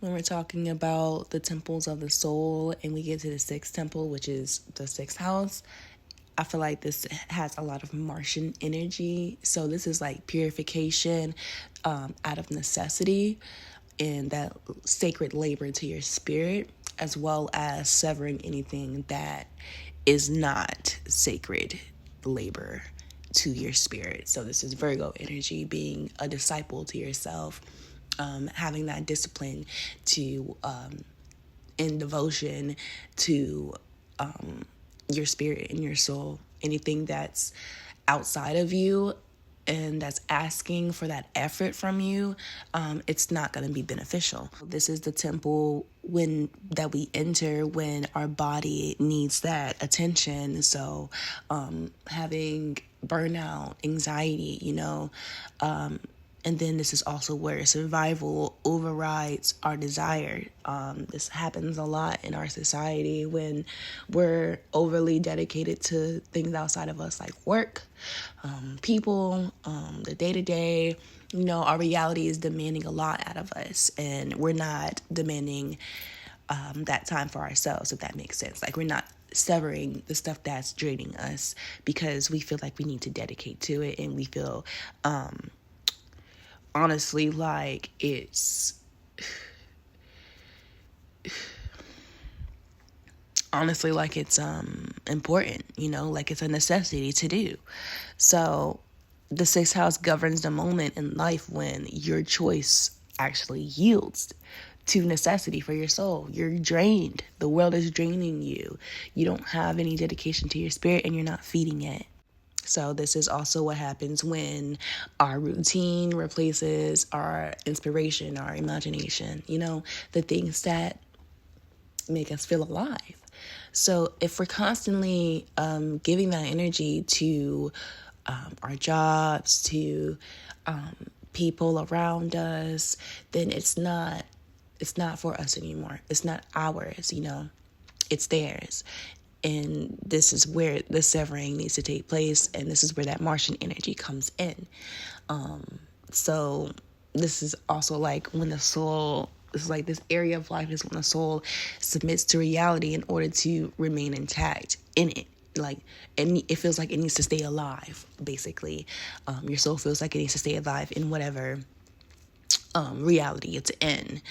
when we're talking about the temples of the soul and we get to the sixth temple, which is the sixth house. I feel like this has a lot of Martian energy. So this is like purification out of necessity and that sacred labor to your spirit, as well as severing anything that is not sacred labor to your spirit. So this is Virgo energy, being a disciple to yourself, having that discipline to in devotion to your spirit and your soul. Anything that's outside of you and that's asking for that effort from you, it's not going to be beneficial. This is the temple that we enter when our body needs that attention. So having burnout, anxiety, and then this is also where survival overrides our desire. This happens a lot in our society when we're overly dedicated to things outside of us, like work, people, the day-to-day. Our reality is demanding a lot out of us, and we're not demanding that time for ourselves, if that makes sense. Like, we're not severing the stuff that's draining us because we feel like we need to dedicate to it, and we feel honestly like it's important, like it's a necessity to do. So the sixth house governs the moment in life when your choice actually yields to necessity for your soul. You're drained. The world is draining you. You don't have any dedication to your spirit and you're not feeding it. So this is also what happens when our routine replaces our inspiration, our imagination, the things that make us feel alive. So if we're constantly giving that energy to our jobs, to people around us, then it's not for us anymore. It's not ours, it's theirs. And this is where the severing needs to take place. And this is where that Martian energy comes in. So this is also like when the soul, this is like this area of life is when the soul submits to reality in order to remain intact in it. Like, it feels like it needs to stay alive, basically. Your soul feels like it needs to stay alive in whatever reality it's in,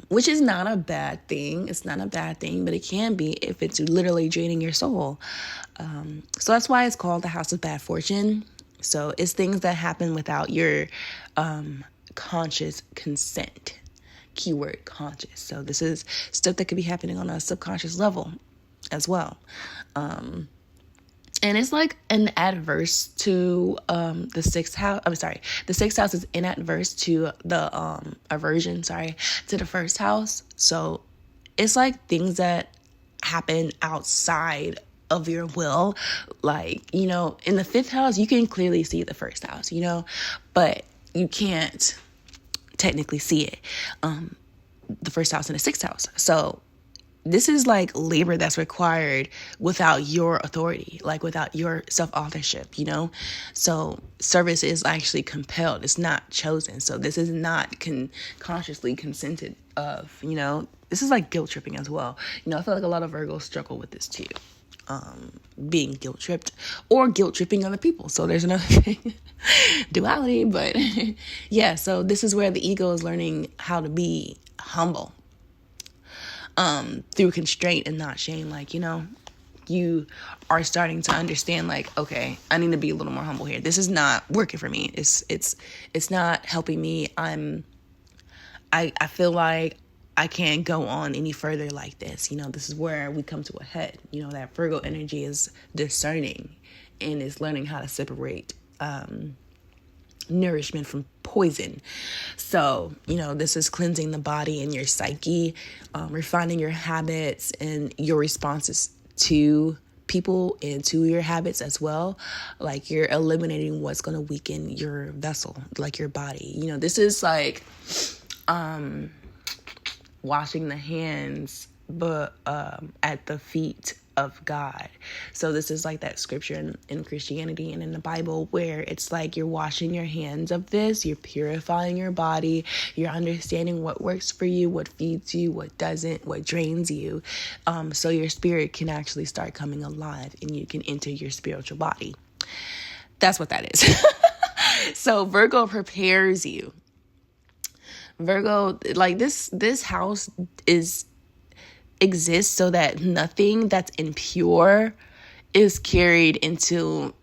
which is not a bad thing. It's not a bad thing, but it can be if it's literally draining your soul. So that's why it's called the house of bad fortune. So it's things that happen without your conscious consent. Keyword conscious. So this is stuff that could be happening on a subconscious level as well. And it's like an adverse to the sixth house. I'm sorry. The sixth house is in adverse to the aversion, to the first house. So it's like things that happen outside of your will. Like, in the fifth house, you can clearly see the first house, but you can't technically see it. The first house and the sixth house. So this is like labor that's required without your authority, like without your self-authorship, So service is actually compelled. It's not chosen. So this is not consciously consented of, This is like guilt tripping as well. I feel like a lot of Virgos struggle with this too. Being guilt tripped or guilt tripping other people. So there's another thing, duality, but yeah. So this is where the ego is learning how to be humble. Through constraint and not shame. Like, you are starting to understand, like, okay, I need to be a little more humble here. This is not working for me. It's not helping me. I feel like I can't go on any further like this. This is where we come to a head. That Virgo energy is discerning and is learning how to separate nourishment from poison. So, this is cleansing the body and your psyche, refining your habits and your responses to people and to your habits as well. Like, you're eliminating what's going to weaken your vessel, like your body. This is like washing the hands, but at the feet of God. So this is like that scripture in Christianity and in the Bible where it's like you're washing your hands of this, you're purifying your body, you're understanding what works for you, what feeds you, what doesn't, what drains you, so your spirit can actually start coming alive and you can enter your spiritual body. That's what that is. So Virgo prepares you. Virgo, like this house exists so that nothing that's impure is carried into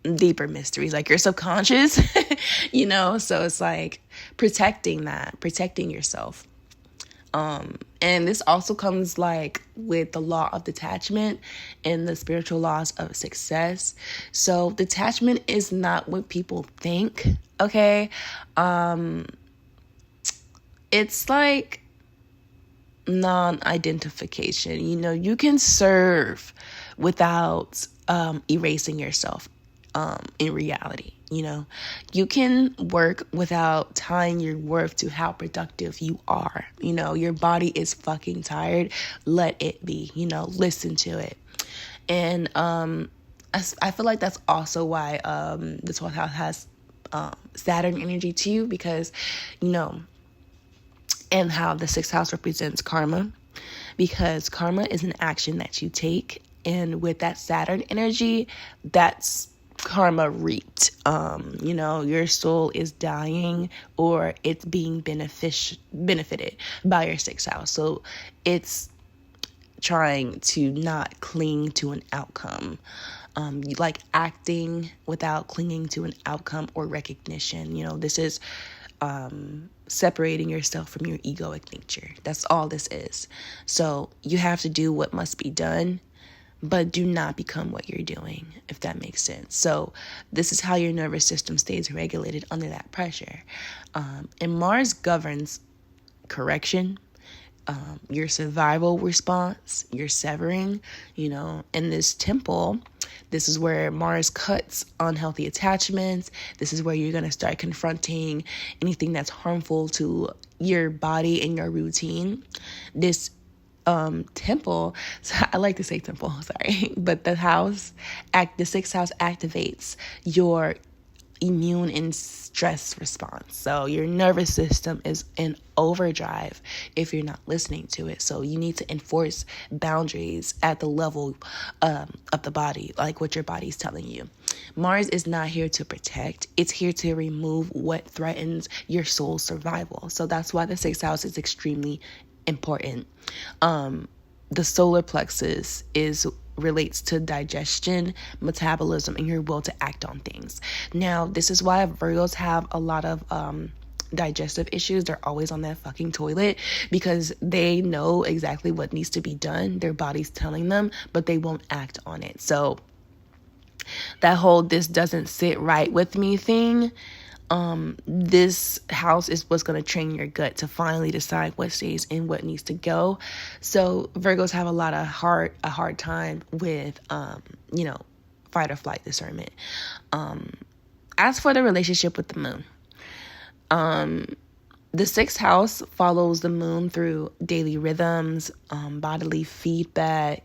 deeper mysteries, like your subconscious, so it's like protecting yourself. And this also comes like with the law of detachment and the spiritual laws of success. So detachment is not what people think. Okay. It's like non-identification. You can serve without erasing yourself in reality. You can work without tying your worth to how productive you are. Your body is fucking tired. Let it be. Listen to it. And I feel like that's also why the 12th house has Saturn energy too, because and how the 6th house represents karma, because karma is an action that you take, and with that Saturn energy, that's karma reaped. Your soul is dying or it's being benefited by your 6th house. So it's trying to not cling to an outcome. Like acting without clinging to an outcome or recognition. This is separating yourself from your egoic nature. That's all this is. So you have to do what must be done, but do not become what you're doing, if that makes sense. So this is how your nervous system stays regulated under that pressure. And Mars governs correction, your survival response, your severing, in this temple. This is where Mars cuts unhealthy attachments. This is where you're going to start confronting anything that's harmful to your body and your routine. This temple, so I like to say temple, sorry, but the 6th house activates your immune and stress response. So your nervous system is in overdrive if you're not listening to it. So you need to enforce boundaries at the level of the body, like what your body's telling you. Mars is not here to protect. It's here to remove what threatens your soul's survival. So that's why the 6th house is extremely important. The solar plexus relates to digestion, metabolism, and your will to act on things. Now, this is why Virgos have a lot of digestive issues. They're always on that fucking toilet because they know exactly what needs to be done. Their body's telling them, but they won't act on it. So that whole "this doesn't sit right with me" thing, this house is what's going to train your gut to finally decide what stays and what needs to go. So Virgos have a hard time with, fight or flight discernment. As for the relationship with the moon, the 6th house follows the moon through daily rhythms, bodily feedback,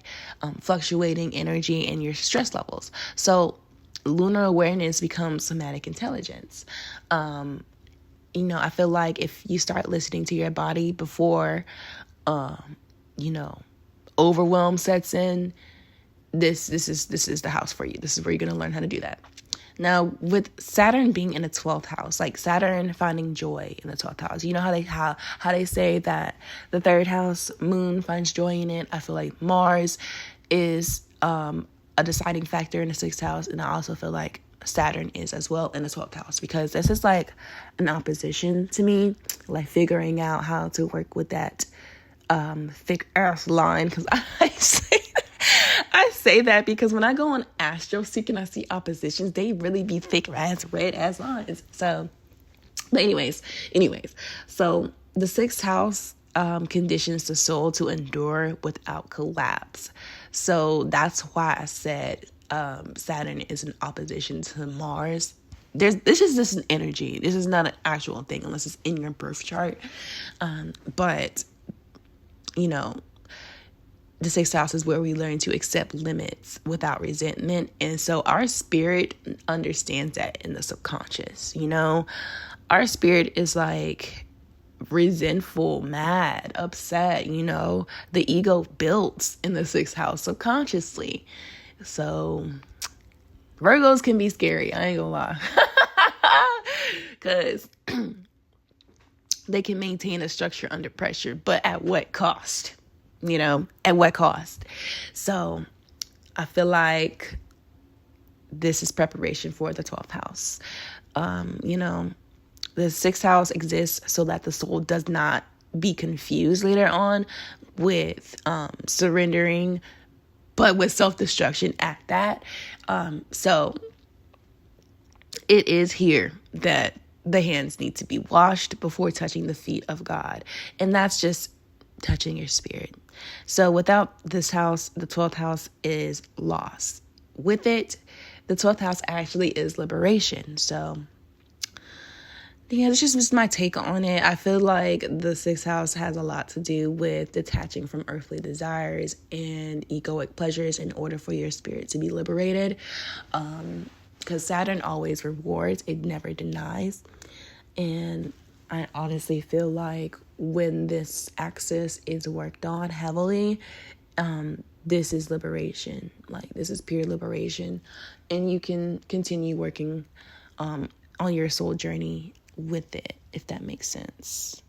fluctuating energy, and your stress levels. So lunar awareness becomes somatic intelligence. I feel like if you start listening to your body before, overwhelm sets in, this is the house for you. This is where you're going to learn how to do that. Now, with Saturn being in the 12th house, like Saturn finding joy in the 12th house, you know how they say that the 3rd house moon finds joy in it. I feel like Mars is a deciding factor in the 6th house, and I also feel like Saturn is as well in the 12th house, because this is like an opposition to me, like figuring out how to work with that thick ass line, because I say that because when I go on AstroSeek and I see oppositions, they really be thick ass red ass lines. So, but anyways, so the 6th house conditions the soul to endure without collapse. So that's why I said Saturn is in opposition to Mars. This is just an energy. This is not an actual thing unless it's in your birth chart. But the sixth house is where we learn to accept limits without resentment. And so our spirit understands that in the subconscious, our spirit is like resentful, mad, upset, the ego builds in the sixth house subconsciously. So Virgos can be scary. I ain't gonna lie. Because they can maintain a structure under pressure, but at what cost? At what cost? So I feel like this is preparation for the 12th house. The sixth house exists so that the soul does not be confused later on with surrendering, but with self-destruction at that. So it is here that the hands need to be washed before touching the feet of God. And that's just touching your spirit. So without this house, the 12th house is loss. With it, the 12th house actually is liberation. So yeah, this is just my take on it. I feel like the sixth house has a lot to do with detaching from earthly desires and egoic pleasures in order for your spirit to be liberated. Because Saturn always rewards, it never denies. And I honestly feel like when this axis is worked on heavily, this is liberation. Like, this is pure liberation. And you can continue working on your soul journey with it, if that makes sense.